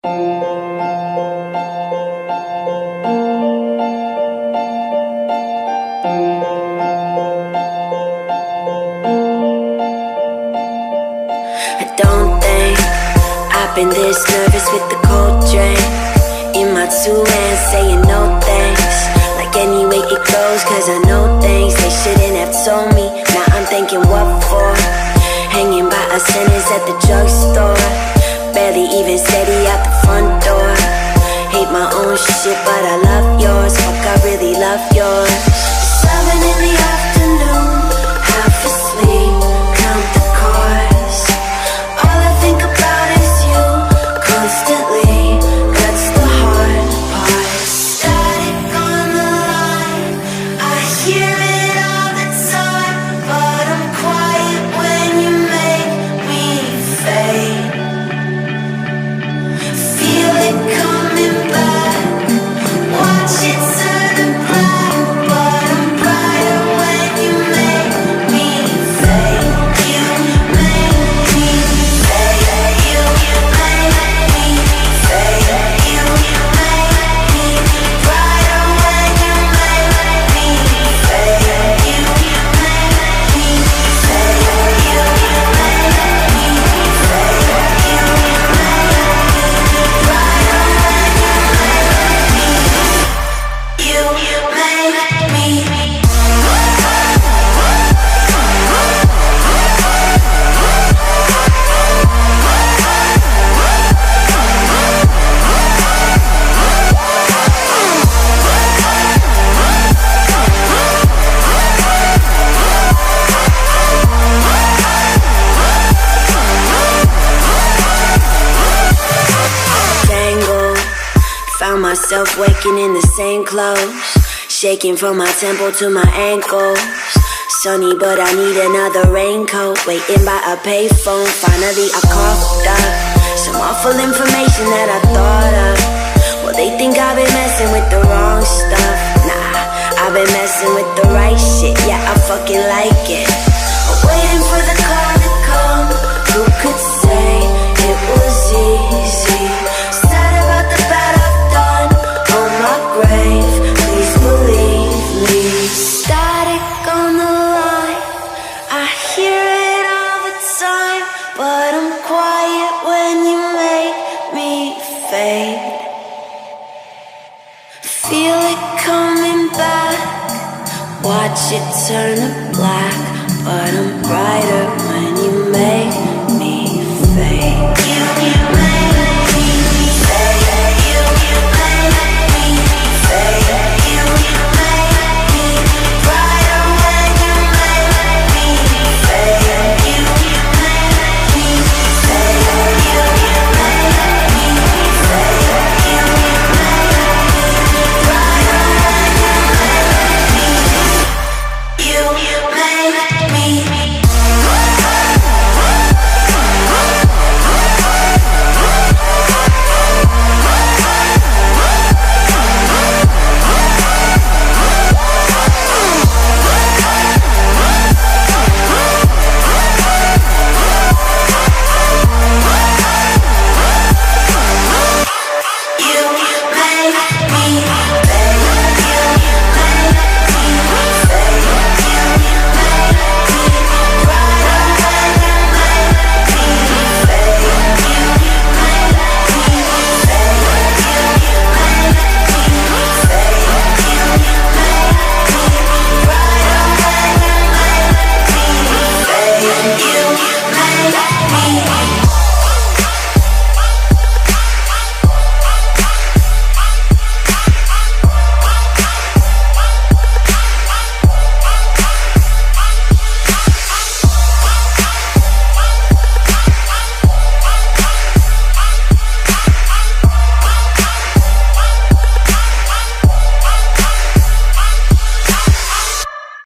I don't think I've been this nervous with the cold drink in my 2 hands, saying no thanks. Like any way it goes, cause I know things they shouldn't have told me. Now I'm thinking what for? Hanging by a sentence at the drugstore, barely even steady out the front door. Hate my own shit, but I love yours. Fuck, I really love yours. 7 in the afternoon, half asleep, count the chords. All I think about is you, constantly. That's the hard part. Static on the line, I hear it all the time, but I'm quiet when you make me fade. Feel it coming back, watch it turn to black, but I'm brighter when you make me fade. You make me fade. You make me fade. You make me brighter when you make me fade. You make me fade. You make me fade. You make me brighter when you make me. Tangled, found myself waking in the same clothes, shaking from my temple to my ankles. Sunny, but I need another raincoat. Waiting by a payphone, finally I coughed up some awful information that I thought of. Well, they think I've been messing with the wrong stuff. Nah, I've been messing with the right shit. Yeah, I fucking like it. I'm waiting for the call to come. Who could say it was easy? Sad about the bad I've done on my grave. Please believe me. Static on the line, I hear it all the time, but I'm quiet when you make me fade. Feel it coming back, watch it turn to black, but I'm brighter when you make